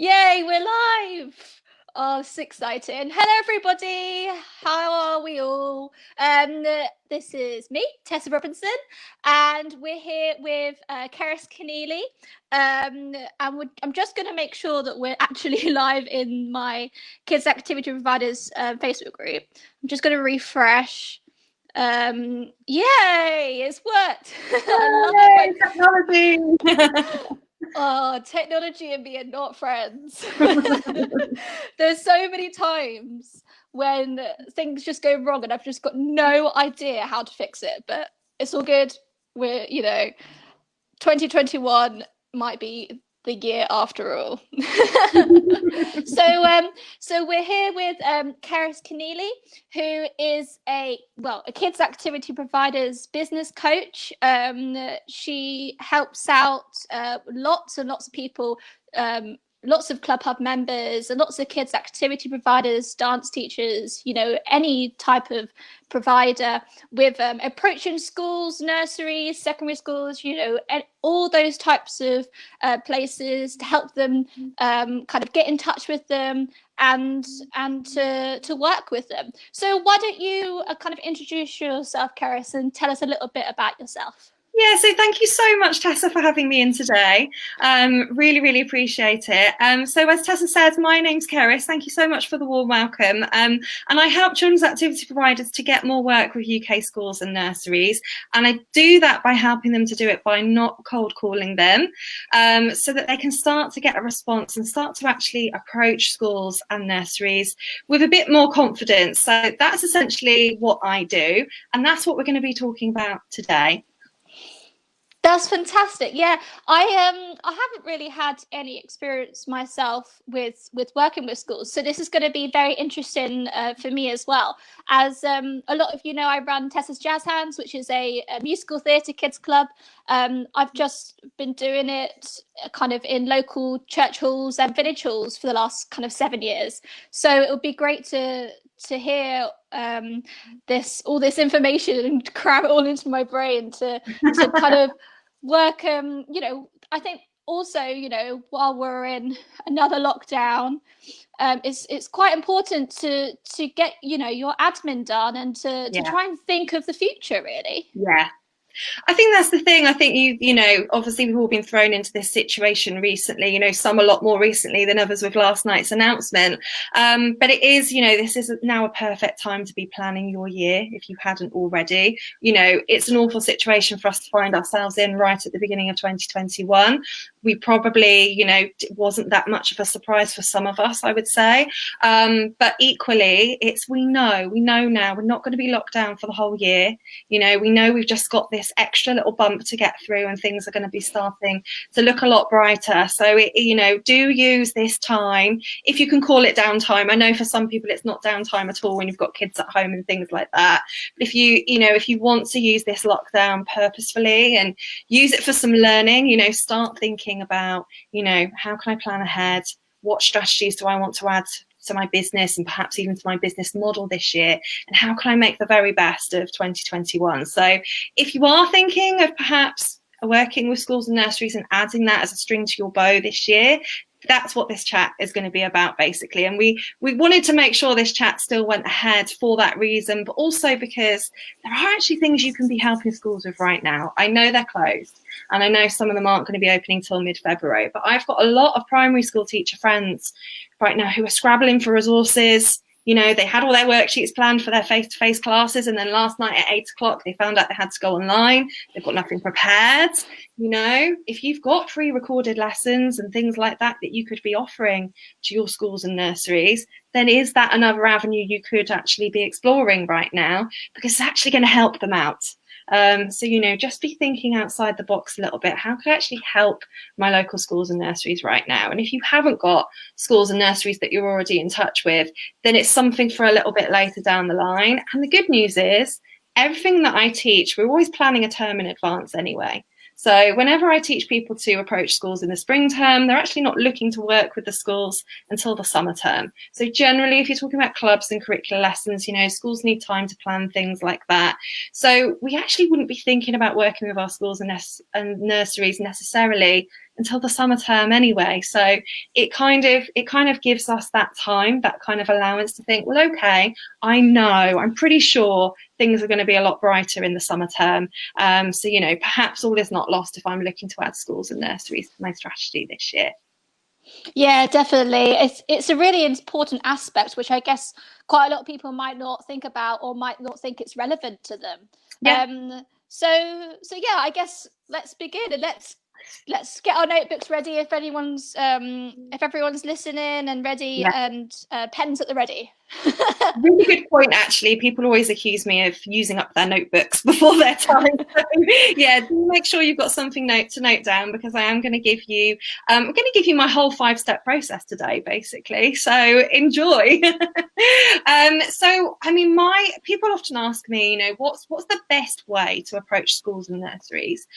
Yay, we're live! Oh, it's exciting. Hello, everybody. How are we all? This is me, Tessa Robinson, and we're here with Cerys Keneally. I'm just going to make sure that we're actually live in my Kids Activity Providers Facebook group. I'm just going to refresh. Yay, it's worked. I love Yay, it when technology. oh, technology and me are not friends. There's so many times when things just go wrong and I've just got no idea how to fix it, but it's all good. We're, 2021 might be the year after all. So we're here with Cerys Keneally, who is a kids activity providers business coach. She helps out lots and lots of people, lots of Club Hub members and lots of kids activity providers, dance teachers, any type of provider with approaching schools, nurseries, secondary schools, and all those types of places to help them kind of get in touch with them and to work with them. So why don't you kind of introduce yourself, Cerys, and tell us a little bit about yourself? Yeah, so thank you so much, Tessa, for having me in today. Really, really appreciate it. So as Tessa said, my name's Cerys. Thank you so much for the warm welcome. And I help children's activity providers to get more work with UK schools and nurseries. And I do that by helping them to do it by not cold calling them, so that they can start to get a response and start to actually approach schools and nurseries with a bit more confidence. So that's essentially what I do. And that's what we're going to be talking about today. That's fantastic. Yeah, I haven't really had any experience myself with working with schools, so this is going to be very interesting for me as well. As a lot of you know, I run Tessa's Jazz Hands, which is a musical theatre kids club. I've just been doing it kind of in local church halls and village halls for the last kind of 7 years. So it would be great to hear all this information and cram it all into my brain to kind of work. I think also, while we're in another lockdown, it's quite important to get your admin done and to try and think of the future, really. Yeah, I think that's the thing. I think obviously we've all been thrown into this situation recently, some a lot more recently than others with last night's announcement. But it is, this is now a perfect time to be planning your year if you hadn't already. It's an awful situation for us to find ourselves in right at the beginning of 2021. We probably, it wasn't that much of a surprise for some of us, I would say. But equally, we know now we're not going to be locked down for the whole year. We know we've just got this extra little bump to get through and things are going to be starting to look a lot brighter. So, do use this time, if you can call it downtime. I know for some people it's not downtime at all when you've got kids at home and things like that. But if you want to use this lockdown purposefully and use it for some learning, start thinking about, how can I plan ahead? What strategies do I want to add to my business and perhaps even to my business model this year, and how can I make the very best of 2021? So if you are thinking of perhaps working with schools and nurseries and adding that as a string to your bow this year, that's what this chat is going to be about, basically. And we wanted to make sure this chat still went ahead for that reason, but also because there are actually things you can be helping schools with right now. I know they're closed, and I know some of them aren't going to be opening till mid-February, but I've got a lot of primary school teacher friends right now who are scrabbling for resources. They had all their worksheets planned for their face-to-face classes, and then last night at 8 o'clock, they found out they had to go online. They've got nothing prepared. If you've got pre-recorded lessons and things like that you could be offering to your schools and nurseries, then is that another avenue you could actually be exploring right now? Because it's actually going to help them out. So, just be thinking outside the box a little bit. How can I actually help my local schools and nurseries right now? And if you haven't got schools and nurseries that you're already in touch with, then it's something for a little bit later down the line. And the good news is everything that I teach, we're always planning a term in advance anyway. So whenever I teach people to approach schools in the spring term, they're actually not looking to work with the schools until the summer term. So generally, if you're talking about clubs and curricular lessons, schools need time to plan things like that. So we actually wouldn't be thinking about working with our schools and nurseries necessarily until the summer term anyway. So it kind of gives us that time, that kind of allowance to think, well, okay, I'm pretty sure things are going to be a lot brighter in the summer term. So, perhaps all is not lost if I'm looking to add schools and nurseries to my strategy this year. Yeah, definitely. It's a really important aspect, which I guess quite a lot of people might not think about or might not think it's relevant to them. Yeah. So yeah, I guess let's begin and let's get our notebooks ready if everyone's listening and ready, Yeah. and pens at the ready. Really good point, actually. People always accuse me of using up their notebooks before their time. So, yeah, do make sure you've got something to note down, because I am going to give you, I'm going to give you my whole 5-step process today, basically. So enjoy. So, I mean, people often ask me, what's the best way to approach schools and nurseries?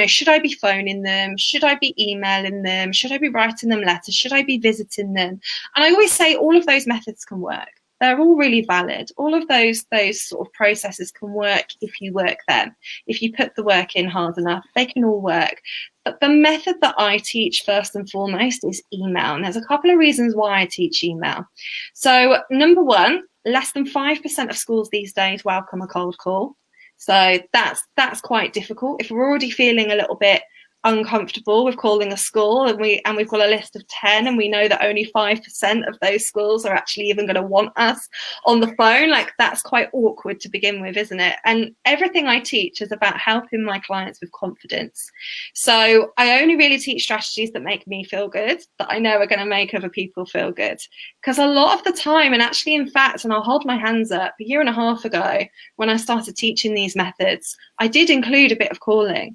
Should I be phoning them? Should I be emailing them? Should I be writing them letters? Should I be visiting them? And I always say all of those methods can work. They're all really valid. All of those sort of processes can work if you work them. If you put the work in hard enough, they can all work. But the method that I teach first and foremost is email. And there's a couple of reasons why I teach email. So number one, less than 5% of schools these days welcome a cold call. So that's quite difficult. If we're already feeling a little bit uncomfortable with calling a school, and we've got a list of 10, and we know that only 5% of those schools are actually even going to want us on the phone, like that's quite awkward to begin with, isn't it? And everything I teach is about helping my clients with confidence. So I only really teach strategies that make me feel good, that I know are going to make other people feel good, because a lot of the time, and actually in fact, and I'll hold my hands up, a year and a half ago when I started teaching these methods, I did include a bit of calling.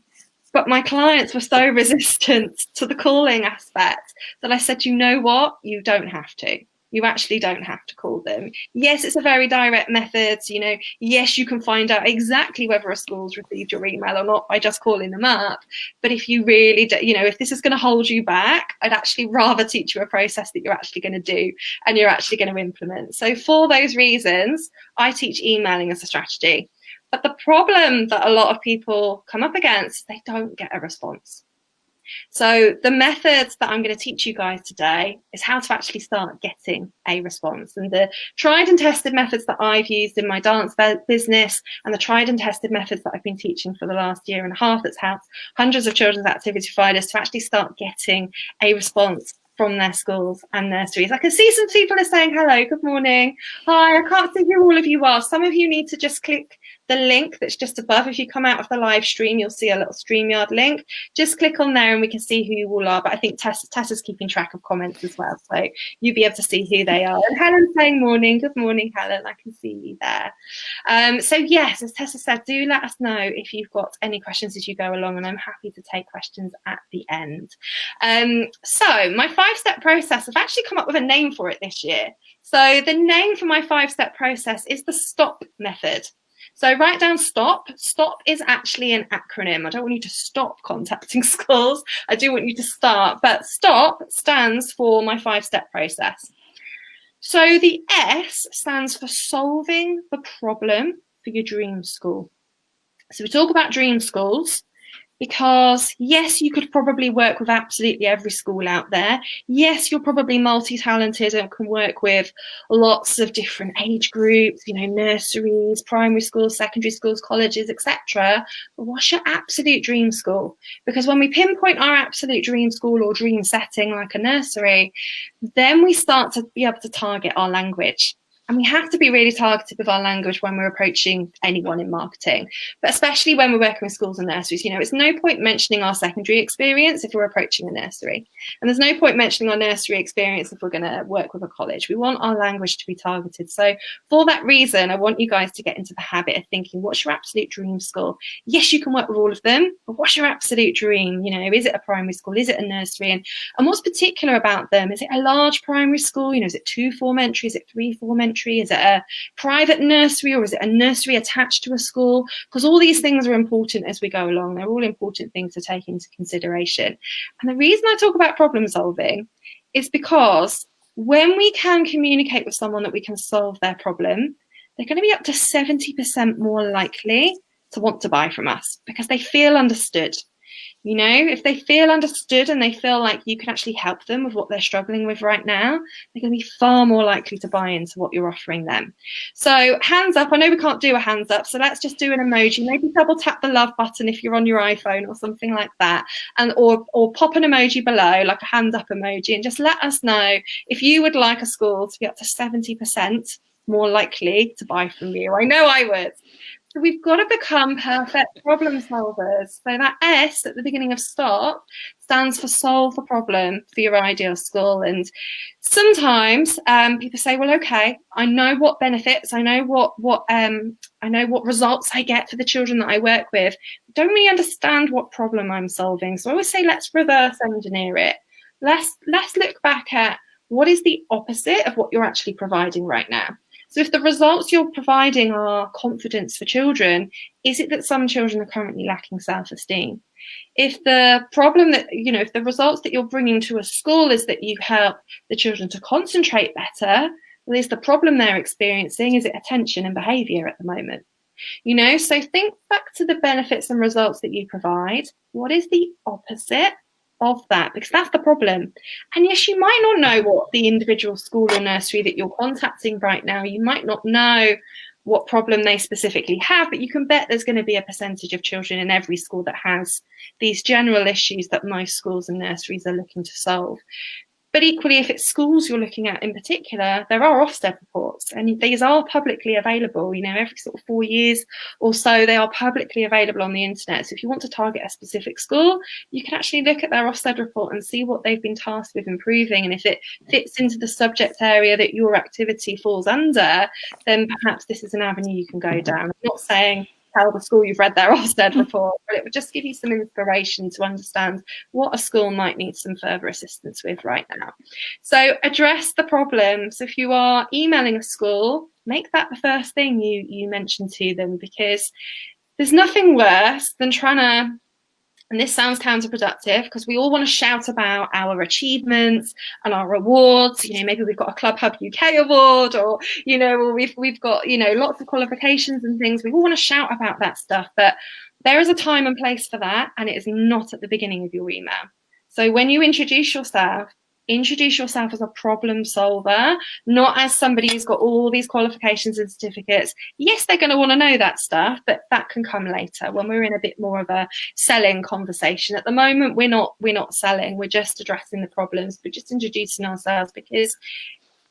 But my clients were so resistant to the calling aspect that I said, you know what? You don't have to. You actually don't have to call them. Yes, it's a very direct method. Yes, you can find out exactly whether a school's received your email or not by just calling them up. But if you really do, if this is going to hold you back, I'd actually rather teach you a process that you're actually going to do and you're actually going to implement. So for those reasons, I teach emailing as a strategy. But the problem that a lot of people come up against, they don't get a response. So the methods that I'm going to teach you guys today is how to actually start getting a response. And the tried and tested methods that I've used in my dance business, and the tried and tested methods that I've been teaching for the last year and a half, that's helped hundreds of children's activity providers to actually start getting a response from their schools and nurseries. I can see some people are saying hello, good morning, hi. I can't see who all of you are. Some of you need to just click the link that's just above. If you come out of the live stream, you'll see a little StreamYard link. Just click on there and we can see who you all are. But I think Tessa's keeping track of comments as well, so you'll be able to see who they are. And Helen's saying morning. Good morning, Helen. I can see you there. So yes, as Tessa said, do let us know if you've got any questions as you go along, and I'm happy to take questions at the end. So my 5-step process, I've actually come up with a name for it this year. So the name for my 5-step process is the STOP method. So write down STOP. STOP is actually an acronym. I don't want you to stop contacting schools. I do want you to start. But STOP stands for my 5-step process. So the S stands for solving the problem for your dream school. So we talk about dream schools because, yes, you could probably work with absolutely every school out there. Yes, you're probably multi-talented and can work with lots of different age groups, nurseries, primary schools, secondary schools, colleges, etc. But what's your absolute dream school? Because when we pinpoint our absolute dream school or dream setting, like a nursery, then we start to be able to target our language. And we have to be really targeted with our language when we're approaching anyone in marketing, but especially when we're working with schools and nurseries. It's no point mentioning our secondary experience if we're approaching a nursery. And there's no point mentioning our nursery experience if we're going to work with a college. We want our language to be targeted. So for that reason, I want you guys to get into the habit of thinking, what's your absolute dream school? Yes, you can work with all of them, but what's your absolute dream? Is it a primary school? Is it a nursery? And what's particular about them? Is it a large primary school? Is it 2 form entry? Is it 3 form entry? Is it a private nursery, or is it a nursery attached to a school? Because all these things are important as we go along. They're all important things to take into consideration. And the reason I talk about problem solving is because when we can communicate with someone that we can solve their problem, they're going to be up to 70% more likely to want to buy from us because they feel understood. You know, if they feel understood and they feel like you can actually help them with what they're struggling with right now, they're going to be far more likely to buy into what you're offering them. So hands up. I know we can't do a hands up, so let's just do an emoji. Maybe double tap the love button if you're on your iPhone or something like that, and or pop an emoji below, like a hand up emoji, and just let us know if you would like a school to be up to 70% more likely to buy from you. I know I would. So we've got to become perfect problem solvers. So that S at the beginning of STOP stands for solve the problem for your ideal school. And sometimes people say, well, okay, I know what benefits, I know what results I get for the children that I work with. Don't really understand what problem I'm solving. So I always say, let's reverse engineer it. Let's look back at what is the opposite of what you're actually providing right now. So if the results you're providing are confidence for children, is it that some children are currently lacking self-esteem? If the problem that, if the results that you're bringing to a school is that you help the children to concentrate better, well, is the problem they're experiencing, is it attention and behaviour at the moment? So think back to the benefits and results that you provide. What is the opposite of that? Because that's the problem. And yes, you might not know what the individual school or nursery that you're contacting right now, you might not know what problem they specifically have, but you can bet there's going to be a percentage of children in every school that has these general issues that most schools and nurseries are looking to solve. But equally, if it's schools you're looking at in particular, there are Ofsted reports, and these are publicly available. Every sort of 4 years or so, they are publicly available on the internet. So if you want to target a specific school, you can actually look at their Ofsted report and see what they've been tasked with improving. And if it fits into the subject area that your activity falls under, then perhaps this is an avenue you can go down. I'm not saying tell the school you've read their Ofsted report, but it would just give you some inspiration to understand what a school might need some further assistance with right now. So address the problem. So if you are emailing a school, make that the first thing you mention to them, because there's nothing worse than trying to, and this sounds counterproductive because we all want to shout about our achievements and our rewards. Maybe we've got a Club Hub UK award, or we've got lots of qualifications and things. We all want to shout about that stuff, but there is a time and place for that, and it is not at the beginning of your email. So when you introduce yourself as a problem solver, not as somebody who's got all these qualifications and certificates. Yes, they're going to want to know that stuff, but that can come later when we're in a bit more of a selling conversation. At the moment, we're not selling, we're just addressing the problems, we're just introducing ourselves, because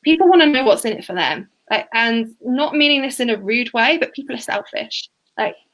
people want to know what's in it for them. And not meaning this in a rude way, but people are selfish.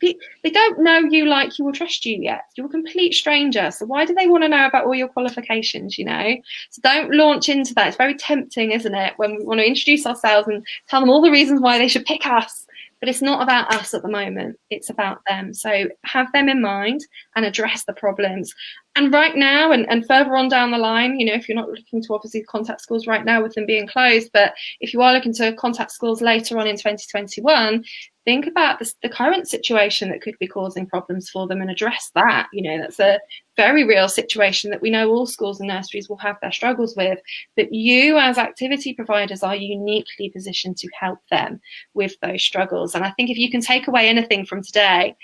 They don't know you, like you, or trust you yet. You're a complete stranger. So why do they want to know about all your qualifications, So don't launch into that. It's very tempting, isn't it, when we want to introduce ourselves and tell them all the reasons why they should pick us. But it's not about us at the moment. It's about them. So have them in mind and address the problems. And right now and further on down the line, if you're not looking to obviously contact schools right now with them being closed, but if you are looking to contact schools later on in 2021, think about the current situation that could be causing problems for them and address that. That's a very real situation that we know all schools and nurseries will have their struggles with. But you as activity providers are uniquely positioned to help them with those struggles. And I think if you can take away anything from today,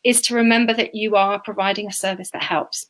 is to remember that you are providing a service that helps.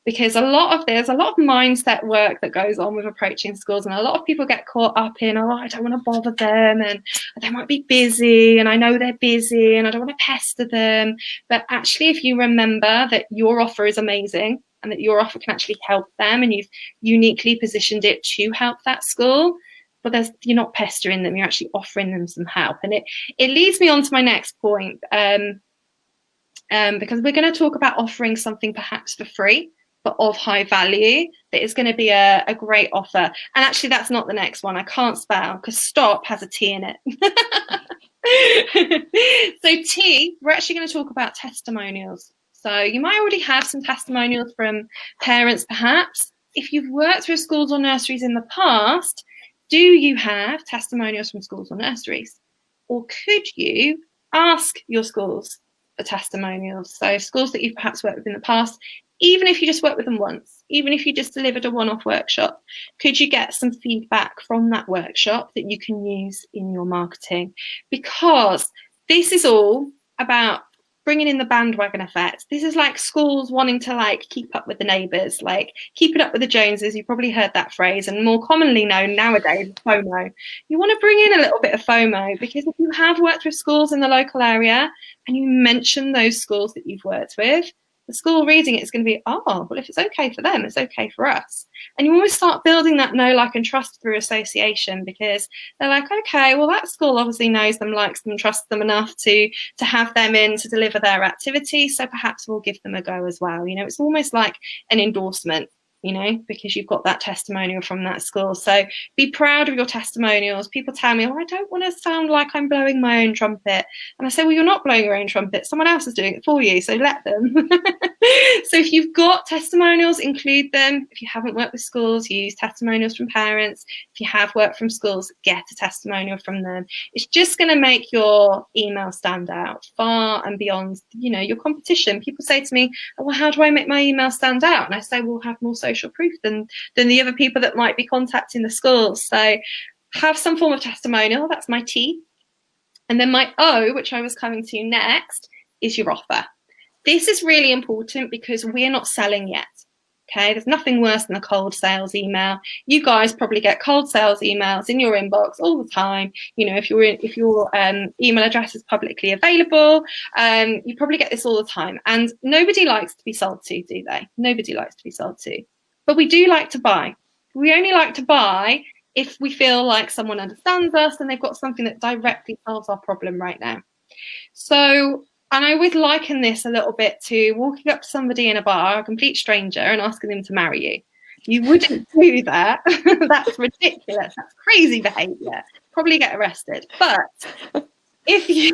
Because there's a lot of mindset work that goes on with approaching schools, and a lot of people get caught up in, I don't want to bother them, and they might be busy, and I know they're busy, and I don't want to pester them. But actually, if you remember that your offer is amazing and that your offer can actually help them, and you've uniquely positioned it to help that school, but you're not pestering them, you're actually offering them some help. And it leads me on to my next point, because we're going to talk about offering something perhaps for free, but of high value, that is going to be a great offer. And actually, that's not the next one. I can't spell because STOP has a T in it. So T, we're actually going to talk about testimonials. So you might already have some testimonials from parents, perhaps. If you've worked with schools or nurseries in the past, do you have testimonials from schools or nurseries? Or could you ask your schools for testimonials? So schools that you've perhaps worked with in the past, even if you just worked with them once, even if you just delivered a one-off workshop, could you get some feedback from that workshop that you can use in your marketing? Because this is all about bringing in the bandwagon effect. This is like schools wanting to like keep up with the neighbours, like keep it up with the Joneses. You've probably heard that phrase, and more commonly known nowadays, FOMO. You want to bring in a little bit of FOMO, because if you have worked with schools in the local area and you mention those schools that you've worked with, the school reading it is going to be, oh, well, if it's okay for them, it's okay for us. And you always start building that know, like, and trust through association, because they're like, okay, well, that school obviously knows them, likes them, trusts them enough to have them in to deliver their activity, so perhaps we'll give them a go as well. It's almost like an endorsement, because you've got that testimonial from that school. So be proud of your testimonials. People tell me, I don't want to sound like I'm blowing my own trumpet. And I say, well, you're not blowing your own trumpet. Someone else is doing it for you, so let them. So if you've got testimonials, include them. If you haven't worked with schools, use testimonials from parents. If you have worked from schools, get a testimonial from them. It's just going to make your email stand out far and beyond, your competition. People say to me, oh, well, how do I make my email stand out? And I say, we'll have more social proof than the other people that might be contacting the schools. So have some form of testimonial. That's my T. And then my O, which I was coming to next, is your offer. This is really important because we're not selling yet. Okay, there's nothing worse than a cold sales email. You guys probably get cold sales emails in your inbox all the time. If your email address is publicly available, you probably get this all the time. And nobody likes to be sold to, do they? Nobody likes to be sold to. But we do like to buy. We only like to buy if we feel like someone understands us and they've got something that directly solves our problem right now. So, and I would liken this a little bit to walking up to somebody in a bar, a complete stranger, and asking them to marry you. You wouldn't do that. That's ridiculous. That's crazy behaviour. Probably get arrested. But it's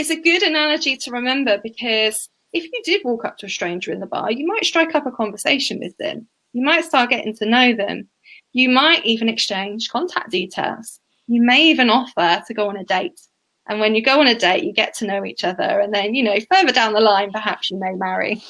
a good analogy to remember, because if you did walk up to a stranger in the bar, you might strike up a conversation with them. You might start getting to know them. You might even exchange contact details. You may even offer to go on a date. And when you go on a date, you get to know each other. And then, further down the line, perhaps you may marry.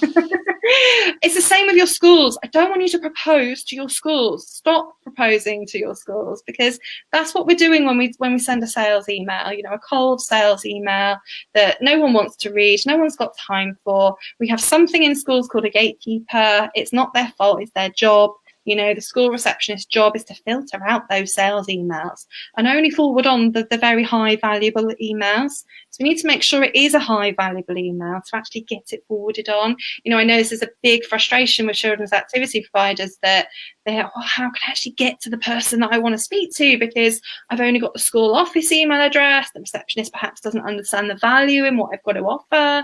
It's the same with your schools. I don't want you to propose to your schools. Stop proposing to your schools, because that's what we're doing when we send a sales email, a cold sales email that no one wants to read, no one's got time for. We have something in schools called a gatekeeper. It's not their fault, it's their job. The school receptionist's job is to filter out those sales emails and only forward on the very high valuable emails. So we need to make sure it is a high valuable email to actually get it forwarded on. I know this is a big frustration with children's activity providers, that they're, how can I actually get to the person that I want to speak to, because I've only got the school office email address. The receptionist perhaps doesn't understand the value in what I've got to offer.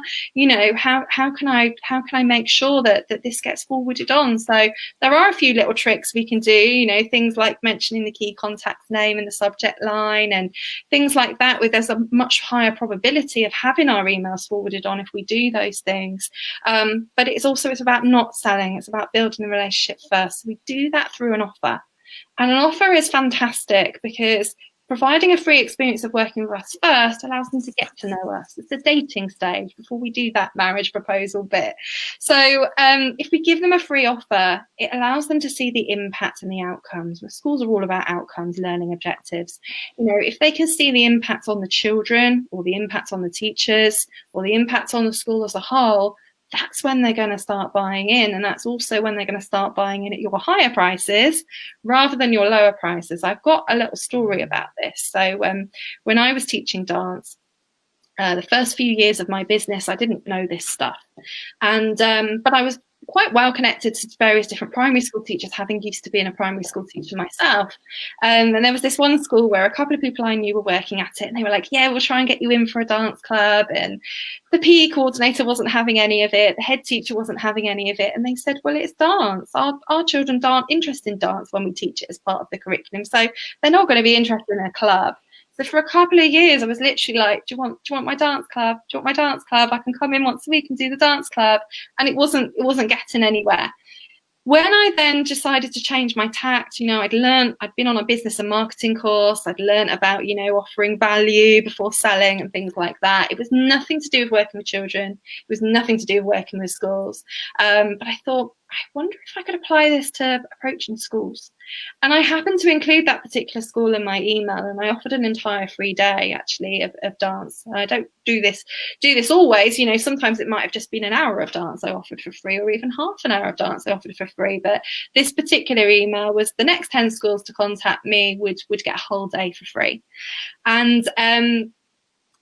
How can I make sure that this gets forwarded on? So there are a few little tricks we can do, things like mentioning the key contact name in the subject line and things like that, where there's a much higher probability of having our emails forwarded on if we do those things. But it's about not selling. It's about building the relationship first. So we do that through an offer. And an offer is fantastic because providing a free experience of working with us first allows them to get to know us. It's a dating stage before we do that marriage proposal bit. So if we give them a free offer, it allows them to see the impact and the outcomes. Well, schools are all about outcomes, learning objectives. If they can see the impact on the children, or the impact on the teachers, or the impact on the school as a whole, that's when they're going to start buying in. And that's also when they're going to start buying in at your higher prices rather than your lower prices. I've got a little story about this. So when I was teaching dance, the first few years of my business, I didn't know this stuff. And but I was quite well connected to various different primary school teachers, having used to being a primary school teacher myself. And there was this one school where a couple of people I knew were working at it, and they were like, yeah, we'll try and get you in for a dance club. And the PE coordinator wasn't having any of it. The head teacher wasn't having any of it. And they said, well, it's dance. Our children aren't interested in dance when we teach it as part of the curriculum. So they're not going to be interested in a club. So for a couple of years, I was literally like, do you want my dance club? Do you want my dance club? I can come in once a week and do the dance club. And it wasn't getting anywhere. When I then decided to change my tact, I'd been on a business and marketing course. I'd learned about, offering value before selling and things like that. It was nothing to do with working with children. It was nothing to do with working with schools. But I thought, I wonder if I could apply this to approaching schools. And I happened to include that particular school in my email, and I offered an entire free day actually of dance. I don't do this always, sometimes it might have just been an hour of dance I offered for free, or even half an hour of dance I offered for free. But this particular email was the next 10 schools to contact me would get a whole day for free. And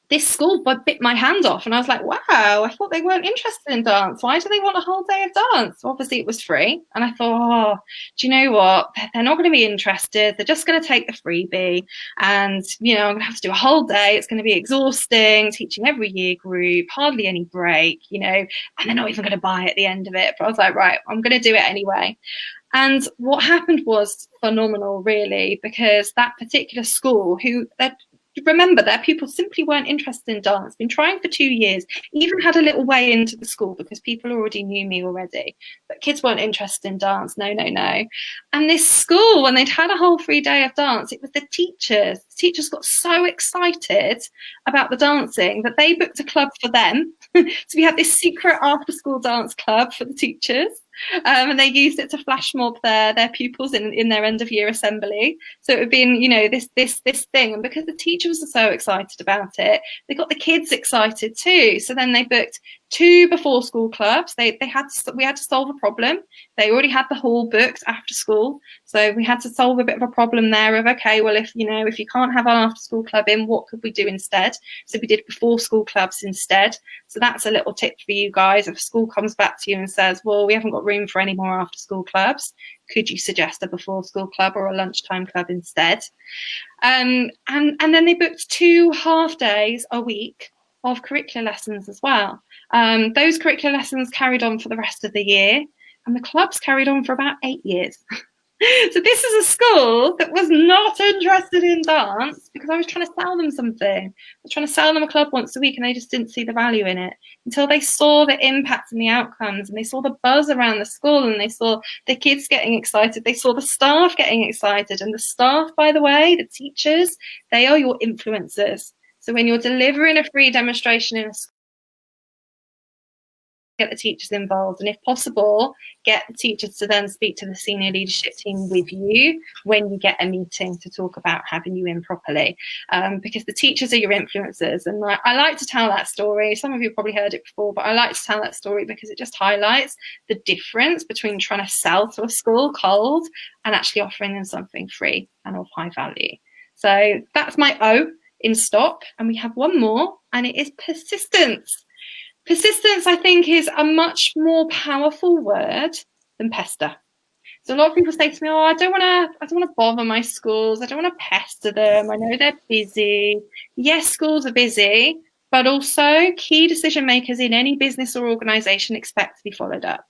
this school bit my hand off, and I was like, wow, I thought they weren't interested in dance. Why do they want a whole day of dance? Well, obviously it was free. And I thought, oh, do you know what? They're not going to be interested. They're just going to take the freebie. And, I'm going to have to do a whole day. It's going to be exhausting, teaching every year group, hardly any break, and they're not even going to buy at the end of it. But I was like, right, I'm going to do it anyway. And what happened was phenomenal, really, because that particular school, remember, their pupils simply weren't interested in dance, been trying for 2 years, even had a little way into the school because people already knew me already, but kids weren't interested in dance. No. And this school, when they'd had a whole free day of dance, it was the teachers got so excited about the dancing that they booked a club for them. So we had this secret after school dance club for the teachers. And they used it to flash mob their pupils in their end of year assembly. So it would be, this thing. And because the teachers were so excited about it, they got the kids excited too. So then they booked 2 before school clubs. We had to solve a problem. They already had the hall booked after school, so we had to solve a bit of a problem there of, okay, well, if you can't have an after school club in, what could we do instead? So we did before school clubs instead. So that's a little tip for you guys. If a school comes back to you and says, well, we haven't got room for any more after school clubs, could you suggest a before school club or a lunchtime club instead? And then they booked 2 half days a week of curricular lessons as well. Those curricular lessons carried on for the rest of the year, and the clubs carried on for about 8 years. So this is a school that was not interested in dance because I was trying to sell them something. I was trying to sell them a club once a week, and they just didn't see the value in it until they saw the impact and the outcomes, and they saw the buzz around the school, and they saw the kids getting excited. They saw the staff getting excited, and the staff, by the way, the teachers, they are your influencers. So when you're delivering a free demonstration in a school, get the teachers involved, and if possible, get the teachers to then speak to the senior leadership team with you when you get a meeting to talk about having you in properly, because the teachers are your influencers. And I like to tell that story. Some of you have probably heard it before, but I like to tell that story because it just highlights the difference between trying to sell to a school cold and actually offering them something free and of high value. So that's my O in stock, and we have one more, and it is persistence. Persistence, I think, is a much more powerful word than pester. So a lot of people say to me, oh, I don't want to bother my schools. I don't want to pester them. I know they're busy. Yes, schools are busy, but also key decision makers in any business or organization expect to be followed up.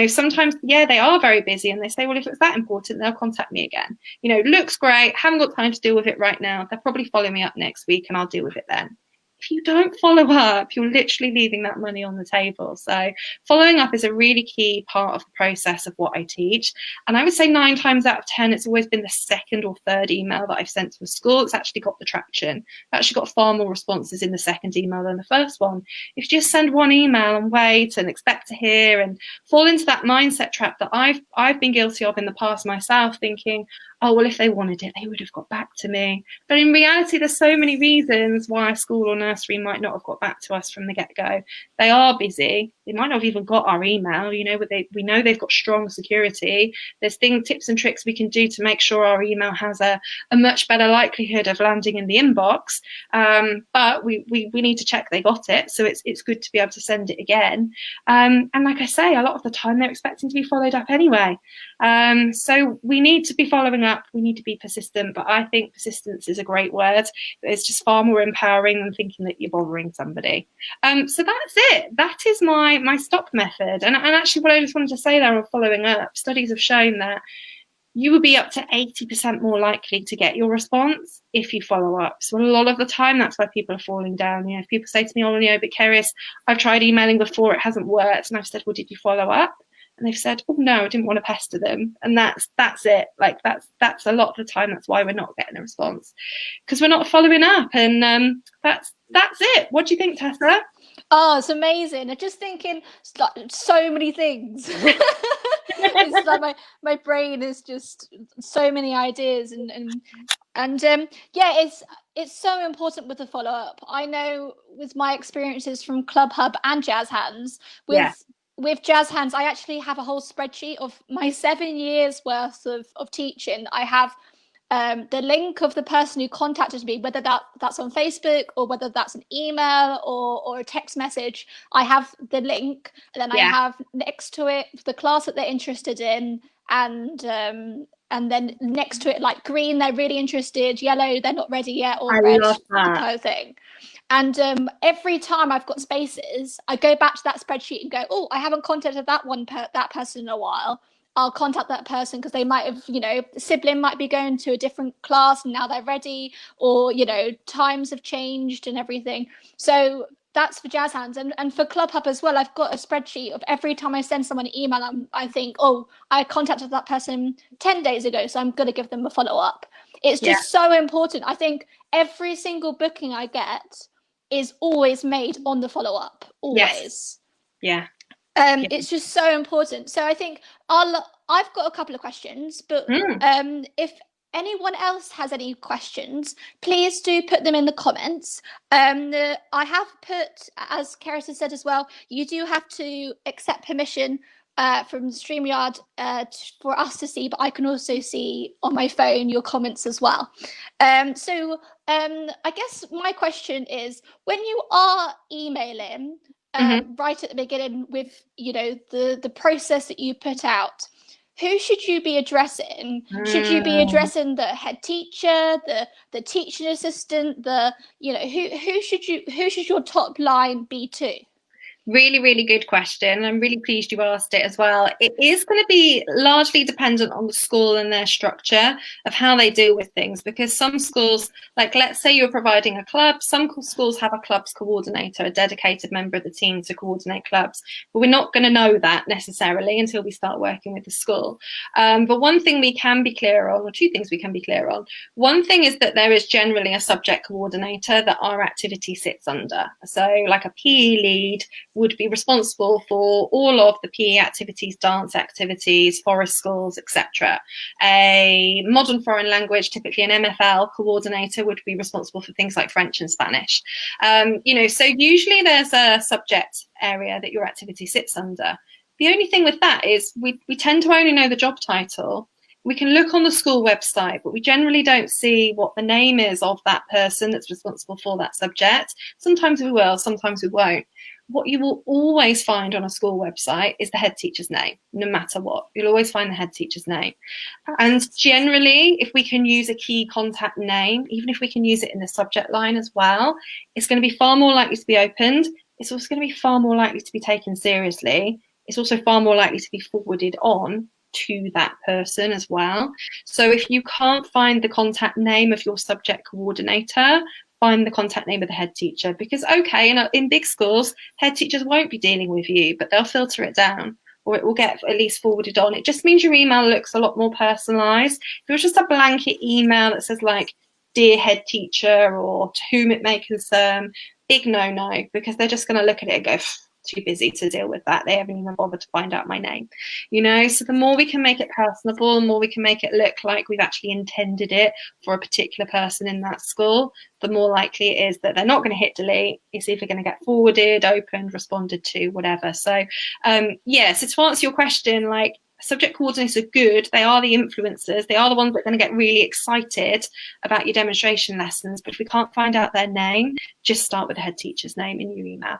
Sometimes, they are very busy, and they say, well, if it's that important, they'll contact me again. Looks great. Haven't got time to deal with it right now. They'll probably follow me up next week, and I'll deal with it then. If you don't follow up, you're literally leaving that money on the table. So following up is a really key part of the process of what I teach. And I would say 9 times out of 10, it's always been the second or third email that I've sent to a school that's actually got the traction. I've actually got far more responses in the second email than the first one. If you just send one email and wait and expect to hear and fall into that mindset trap that I've been guilty of in the past myself, thinking, oh, well, if they wanted it, they would have got back to me. But in reality, there's so many reasons why a school or nursery might not have got back to us from the get-go. They are busy. They might not have even got our email, but we know they've got strong security. There's tips and tricks we can do to make sure our email has a much better likelihood of landing in the inbox. But we need to check they got it. So it's good to be able to send it again. And like I say, a lot of the time they're expecting to be followed up anyway. So we need to be following up. We need to be persistent, but I think persistence is a great word. It's just far more empowering than thinking that you're bothering somebody. So that's it. That is my stop method. And actually what I just wanted to say there on following up, studies have shown that you will be up to 80% more likely to get your response if you follow up. So a lot of the time, that's why people are falling down. If people say to me, oh, but Cerys, I've tried emailing before, it hasn't worked. And I've said, well, did you follow up? And they've said, oh, no, I didn't want to pester them. And that's it. Like that's a lot of the time. That's why we're not getting a response, because we're not following up. And that's it. What do you think, Tessa? Oh, it's amazing. I'm just thinking so many things. like my brain is just so many ideas, yeah, it's so important with the follow up. I know with my experiences from Club Hub and Jazz Hands, Yeah, with Jazz Hands, I actually have a whole spreadsheet of my 7 years worth of teaching. I have the link of the person who contacted me, whether that's on Facebook or whether that's an email or a text message. I have the link, and then I yeah. have next to it the class that they're interested in, and then next to it, like green, they're really interested, yellow, they're not ready yet, or I red, love the that. kind of thing. And every time I've got spaces, I go back to that spreadsheet and go, oh, I haven't contacted that person in a while. I'll contact that person because they might have, the sibling might be going to a different class and now they're ready, or, times have changed and everything. So that's for Jazz Hands. And for Club Hub as well, I've got a spreadsheet of every time I send someone an email, I think, oh, I contacted that person 10 days ago, so I'm going to give them a follow up. It's Yeah, just so important. I think every single booking I get is always made on the follow up, yes, always. yeah, yeah. It's just so important. So I think I've got a couple of questions, but Mm. if anyone else has any questions, please do put them in the comments. I have put, as Cerys has said as well, you do have to accept permission from StreamYard for us to see, but I can also see on my phone your comments as well. I guess my question is, when you are emailing Hmm. right at the beginning with the process that you put out, who should you be addressing? Should you be Mm. addressing the head teacher, the teaching assistant, who should your top line be to? Really, really good question. I'm really pleased you asked it as well. It is going to be largely dependent on the school and their structure of how they deal with things, because some schools, like let's say you're providing a club, some schools have a clubs coordinator, a dedicated member of the team to coordinate clubs, but we're not going to know that necessarily until we start working with the school. But one thing we can be clear on, or two things we can be clear on. One thing is that there is generally a subject coordinator that our activity sits under. So like a PE lead would be responsible for all of the PE activities, dance activities, forest schools, etc. A modern foreign language, typically an MFL coordinator, would be responsible for things like French and Spanish. So usually there's a subject area that your activity sits under. The only thing with that is we tend to only know the job title. We can look on the school website, but we generally don't see what the name is of that person that's responsible for that subject. Sometimes we will, sometimes we won't. What you will always find on a school website is the head teacher's name, no matter what. You'll always find the head teacher's name. And generally, if we can use a key contact name, even if we can use it in the subject line as well, it's going to be far more likely to be opened. It's also going to be far more likely to be taken seriously. It's also far more likely to be forwarded on to that person as well. So if you can't find the contact name of your subject coordinator, find the contact name of the head teacher, because okay, in big schools, head teachers won't be dealing with you, but they'll filter it down, or it will get at least forwarded on. It just means your email looks a lot more personalized. If it was just a blanket email that says like, dear head teacher, or to whom it may concern, big no, because they're just going to look at it and go, too busy to deal with that. They haven't even bothered to find out my name, So the more we can make it personable, the more we can make it look like we've actually intended it for a particular person in that school, the more likely it is that they're not going to hit delete. It's either going to get forwarded, opened, responded to, whatever. So, so to answer your question, like, subject coordinators are good. They are the influencers. They are the ones that are going to get really excited about your demonstration lessons. But if we can't find out their name, just start with the head teacher's name in your email.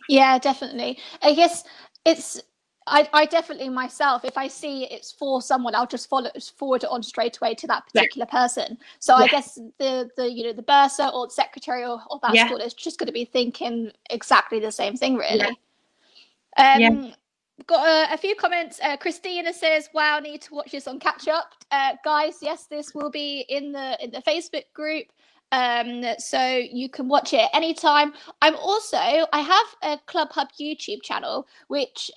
Yeah, definitely. I guess it's I definitely myself, if I see it's for someone, I'll just forward it on straight away to that Yeah. particular person. So I Yeah. guess the bursar or the secretary of that Yeah. school is just going to be thinking exactly the same thing, Yeah. really. Yeah. Got a few comments. Christina says, "Wow, need to watch this on catch up." Guys, yes, this will be in the Facebook group, so you can watch it anytime. I have a Club Hub YouTube channel, which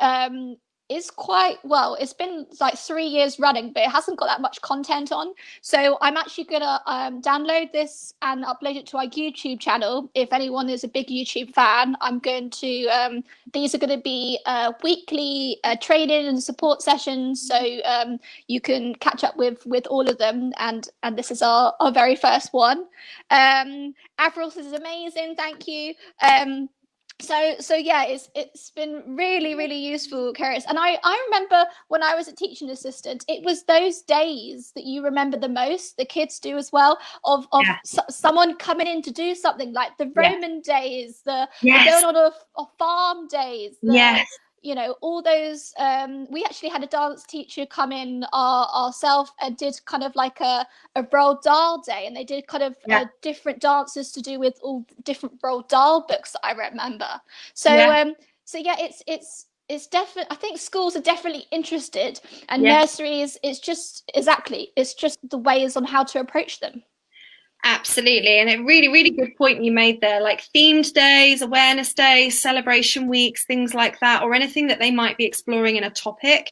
is quite well. It's been like 3 years running, but it hasn't got that much content on. So I'm actually gonna download this and upload it to our YouTube channel. If anyone is a big YouTube fan, I'm going to these are going to be weekly training and support sessions, so you can catch up with all of them. And this is our very first one. Avril, this is amazing. Thank you. So yeah, it's been really useful, Cerys. And I remember when I was a teaching assistant, it was those days that you remember the most. The kids do as well, of Yeah. someone coming in to do something, like the Yeah. Roman days, the Yes. going on a farm days, the Yes. all those. We actually had a dance teacher come in ourselves and did kind of like a Roald Dahl day, and they did kind of Yeah. different dances to do with all different Roald Dahl books that I remember. So Yeah. so yeah, it's definitely, I think schools are definitely interested, and Yeah. nurseries, it's just the ways on how to approach them. Absolutely. And a really good point you made there, like themed days, awareness days, celebration weeks, things like that, or anything that they might be exploring in a topic,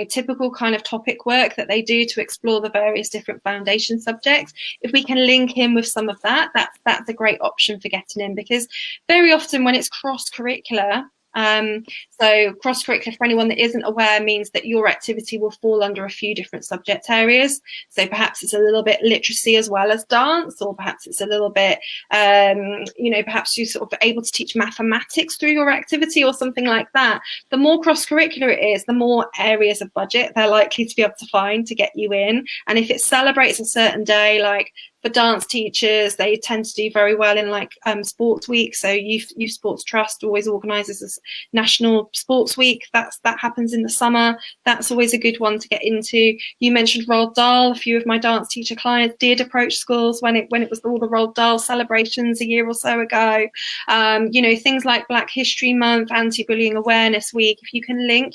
typical kind of topic work that they do to explore the various different foundation subjects. If we can link in with some of that, that's a great option for getting in, because very often when it's cross-curricular, so cross-curricular, for anyone that isn't aware, means that your activity will fall under a few different subject areas. So perhaps it's a little bit literacy as well as dance, or perhaps it's a little bit, perhaps you're sort of able to teach mathematics through your activity or something like that. The more cross-curricular it is, the more areas of budget they're likely to be able to find to get you in. And if it celebrates a certain day, like for dance teachers, they tend to do very well in like sports week. So Youth Sports Trust always organises this National Sports Week. That happens in the summer. That's always a good one to get into. You mentioned Roald Dahl. A few of my dance teacher clients did approach schools when it was all the Roald Dahl celebrations a year or so ago. Things like Black History Month, Anti-Bullying Awareness Week. If you can link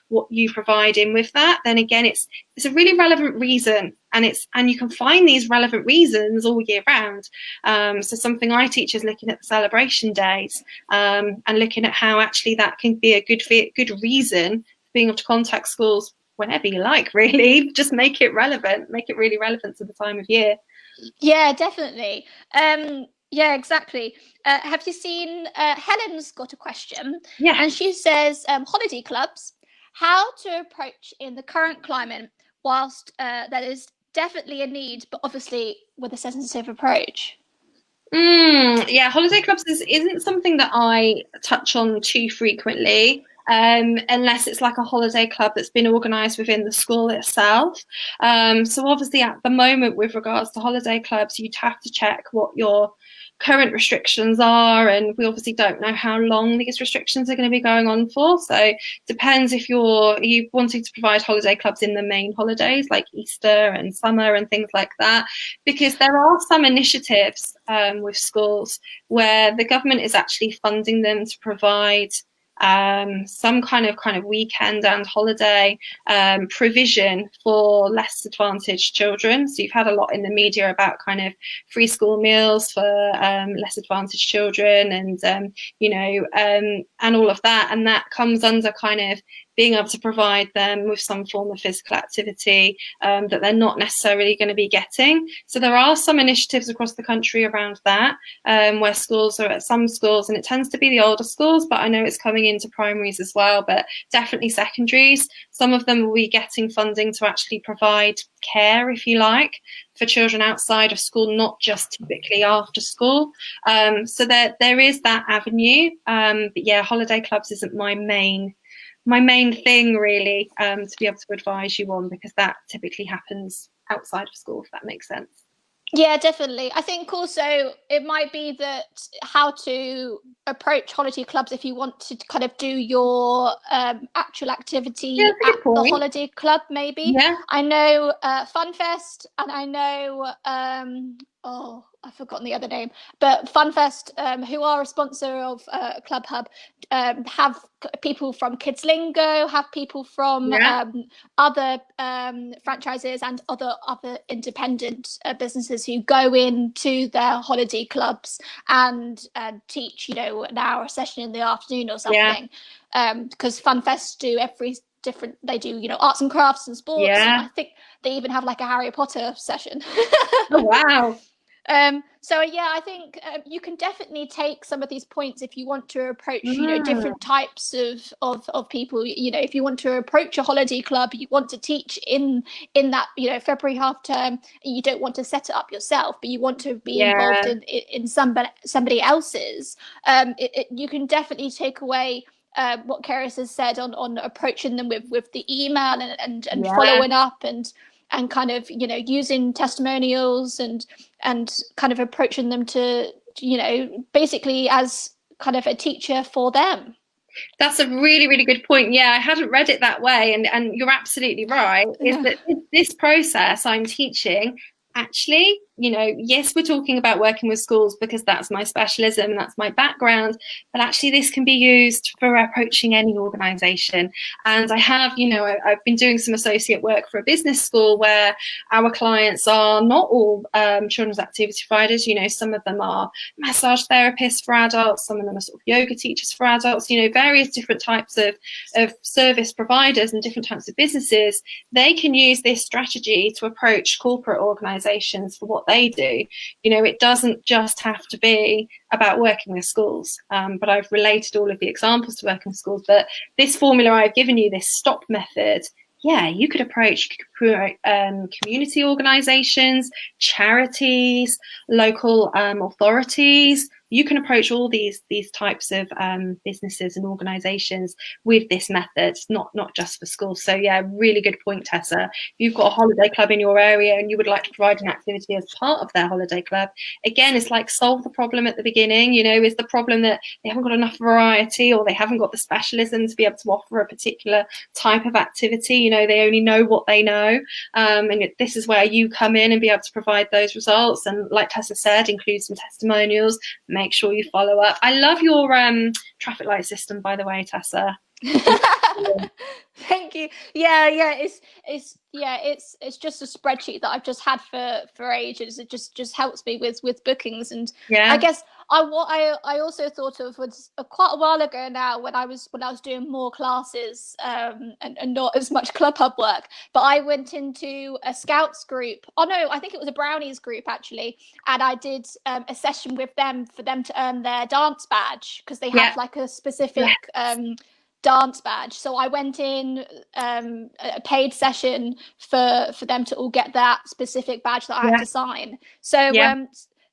what you provide in with that, then again, it's a really relevant reason. And you can find these relevant reasons all year round. So something I teach is looking at the celebration days, and looking at how actually that can be a good reason for being able to contact schools whenever you like, really. Just make it really relevant to the time of year. Yeah, definitely. Yeah, exactly. Have you seen Helen's got a question? Yeah. And she says, holiday clubs, how to approach in the current climate, whilst that is definitely a need, but obviously with a sensitive approach. Yeah, holiday clubs isn't something that I touch on too frequently, unless it's like a holiday club that's been organised within the school itself. So obviously at the moment, with regards to holiday clubs, you'd have to check what your current restrictions are, and we obviously don't know how long these restrictions are going to be going on for. So it depends if you wanting to provide holiday clubs in the main holidays like Easter and summer and things like that, because there are some initiatives with schools where the government is actually funding them to provide some kind of weekend and holiday provision for less advantaged children. So you've had a lot in the media about kind of free school meals for less advantaged children, and and all of that, and that comes under kind of being able to provide them with some form of physical activity that they're not necessarily going to be getting. So there are some initiatives across the country around that, where schools are at some schools, and it tends to be the older schools, but I know it's coming into primaries as well, but definitely secondaries. Some of them will be getting funding to actually provide care, if you like, for children outside of school, not just typically after school. So there is that avenue. But yeah, holiday clubs isn't my main thing, really, to be able to advise you on, because that typically happens outside of school, if that makes sense. Yeah, definitely. I think also it might be that how to approach holiday clubs if you want to kind of do your actual activity Yeah, that's a at good the point. holiday club, maybe. Yeah. I know FunFest, and I know oh, I've forgotten the other name, but FunFest, who are a sponsor of Club Hub, have people from Kids Lingo, have people from Yeah. other franchises and other independent businesses who go into their holiday clubs and teach, an hour session in the afternoon or Yeah. something. because fun fests do every different, they do, you know, arts and crafts and sports, and Yeah. I think they even have like a Harry Potter session. Oh, wow. So yeah, I think you can definitely take some of these points if you want to approach, you know, Mm, different types of people. You know, if you want to approach a holiday club, you want to teach in that, you know, February half term. You don't want to set it up yourself, but you want to be involved yeah. in somebody else's. You can definitely take away what Cerys has said on approaching them with the email and Yeah. following up and kind of, you know, using testimonials and kind of approaching them to, you know, basically as kind of a teacher for them. That's a really, really good point. Yeah, I hadn't read it that way, and you're absolutely right. Is Yeah. that this process I'm teaching actually, you know, yes, we're talking about working with schools because that's my specialism and that's my background, but actually this can be used for approaching any organisation. And I have, you know, I've been doing some associate work for a business school where our clients are not all children's activity providers. You know, some of them are massage therapists for adults, some of them are sort of yoga teachers for adults, you know, various different types of service providers and different types of businesses. They can use this strategy to approach corporate organisations for what they do. You know, it doesn't just have to be about working with schools, but I've related all of the examples to working with schools. But this formula I've given you, this STOP method, yeah, you could approach community organisations, charities, local authorities. You can approach all these types of businesses and organisations with this method, not just for schools. So yeah, really good point, Tessa. If you've got a holiday club in your area and you would like to provide an activity as part of their holiday club, again, it's like solve the problem at the beginning. You know, is the problem that they haven't got enough variety or they haven't got the specialism to be able to offer a particular type of activity? You know, they only know what they know. And this is where you come in and be able to provide those results. And like Tessa said, include some testimonials, make sure you follow up. I love your traffic light system, by the way, Tessa. Thank you. Yeah, it's just a spreadsheet that I've just had for ages. It just helps me with bookings. And I Yeah. guess I also thought of was quite a while ago now when I was doing more classes and not as much club hub work, but I went into a scouts group. Oh no, I think it was a brownies group actually, and I did a session with them for them to earn their dance badge because they have Yeah. like a Yeah. specific dance badge. So I went in a paid session for them to all get that specific badge that I had Yeah. to sign. So Yeah.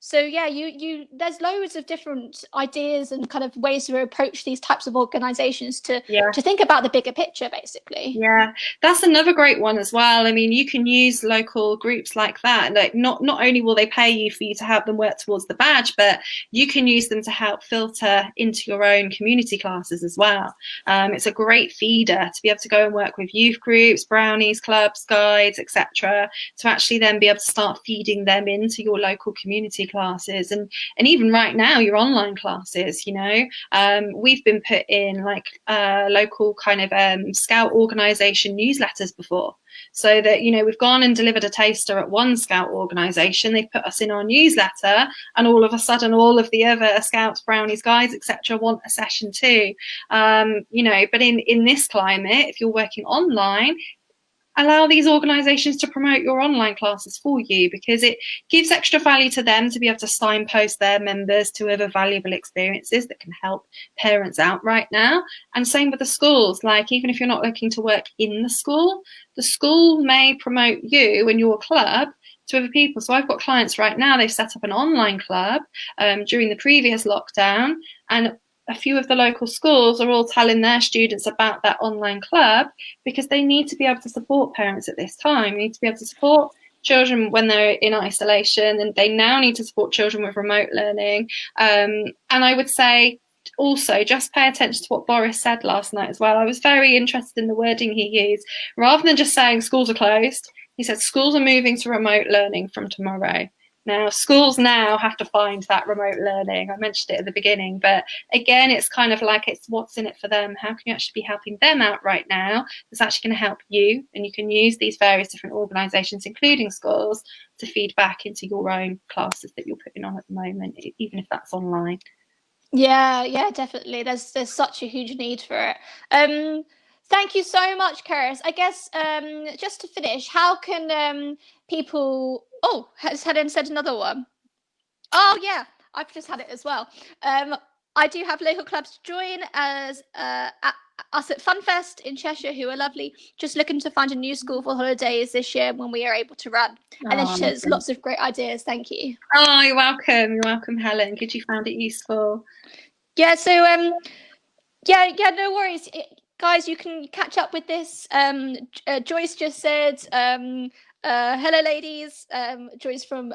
so yeah, you there's loads of different ideas and kind of ways to approach these types of organizations Yeah. to think about the bigger picture basically. Yeah, that's another great one as well. I mean, you can use local groups like that. Like, not only will they pay you for you to help them work towards the badge, but you can use them to help filter into your own community classes as well. It's a great feeder to be able to go and work with youth groups, brownies, clubs, guides, etc., to actually then be able to start feeding them into your local community classes and even right now your online classes. You know, we've been put in like local kind of scout organisation newsletters before, so that, you know, we've gone and delivered a taster at one scout organisation, they've put us in our newsletter, and all of a sudden all of the other scouts, brownies, guides, etc., want a session too. You know, but in this climate, if you're working online, allow these organisations to promote your online classes for you, because it gives extra value to them to be able to signpost their members to other valuable experiences that can help parents out right now. And same with the schools. Like, even if you're not looking to work in the school may promote you and your club to other people. So I've got clients right now, they've set up an online club during the previous lockdown, and a few of the local schools are all telling their students about that online club, because they need to be able to support parents at this time. They need to be able to support children when they're in isolation, and they now need to support children with remote learning. And I would say also just pay attention to what Boris said last night as well. I was very interested in the wording he used. Rather than just saying schools are closed, he said schools are moving to remote learning from tomorrow. Now, schools now have to find that remote learning. I mentioned it at the beginning, but again, it's kind of like, it's what's in it for them. How can you actually be helping them out right now that's actually going to help you? And you can use these various different organisations, including schools, to feed back into your own classes that you're putting on at the moment, even if that's online. Yeah, definitely. There's such a huge need for it. Thank you so much, Cerys. I guess just to finish, how can people? Oh, has Helen said another one? Oh yeah, I've just had it as well. Um, I do have local clubs to join as us at Funfest in Cheshire, who are lovely. Just looking to find a new school for holidays this year when we are able to run. And then Oh, she says lovely. lots of great ideas. Thank you. Oh, you're welcome. You're welcome, Helen. Good you found it useful. Yeah. So yeah, no worries. Guys, you can catch up with this. Joyce just said, hello, ladies. Joyce from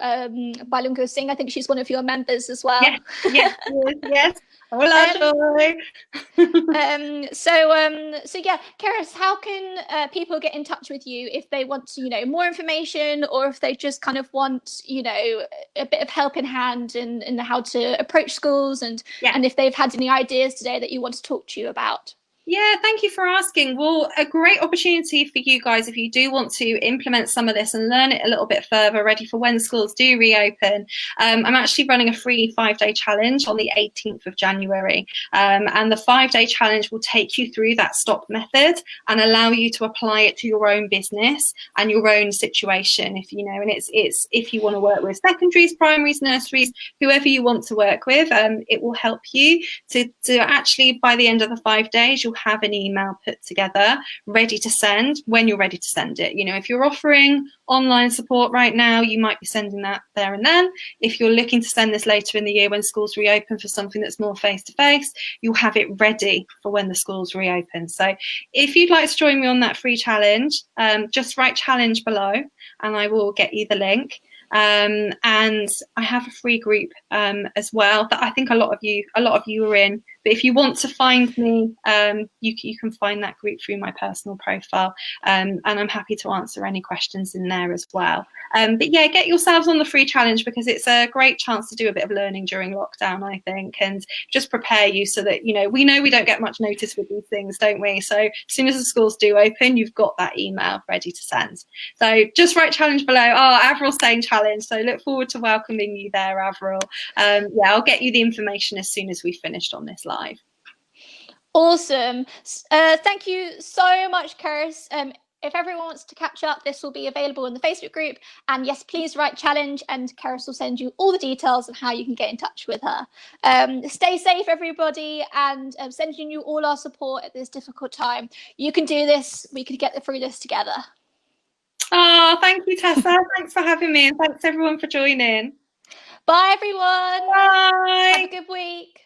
Bilingual Sing. I think she's one of your members as well. Yes, yes, yes, yes. Hola, um, Joy. so yeah, Keris, how can people get in touch with you if they want to, more information, or if they just kind of want, a bit of help in hand in how to approach schools, Yeah. and if they've had any ideas today that you want to talk to you about? Yeah, thank you for asking. Well, a great opportunity for you guys if you do want to implement some of this and learn it a little bit further, ready for when schools do reopen. I'm actually running a free 5-day challenge on the 18th of January. And the 5-day challenge will take you through that stop method and allow you to apply it to your own business and your own situation. And it's if you want to work with secondaries, primaries, nurseries, whoever you want to work with, it will help you to actually, by the end of the 5 days, you'll have an email put together ready to send when you're ready to send it. If you're offering online support right now, you might be sending that there and then. If you're looking to send this later in the year when schools reopen for something that's more face-to-face, you'll have it ready for when the schools reopen. So if you'd like to join me on that free challenge, just write challenge below and I will get you the link. And I have a free group as well that I think a lot of you are in. But if you want to find me, you can find that group through my personal profile, and I'm happy to answer any questions in there as well. But yeah, get yourselves on the free challenge because it's a great chance to do a bit of learning during lockdown, I think, and just prepare you so that we know we don't get much notice with these things, don't we? So as soon as the schools do open, you've got that email ready to send. So just write challenge below. Oh, Avril's saying challenge, so look forward to welcoming you there, Avril. Yeah, I'll get you the information as soon as we've finished on this live. Awesome. Thank you so much, Keris. If everyone wants to catch up, this will be available in the Facebook group. And yes, please write challenge, and Keris will send you all the details of how you can get in touch with her. Stay safe, everybody, and sending you all our support at this difficult time. You can do this. We can get through this together. Oh, thank you, Tessa. Thanks for having me, and thanks everyone for joining. Bye, everyone. Bye. Have a good week.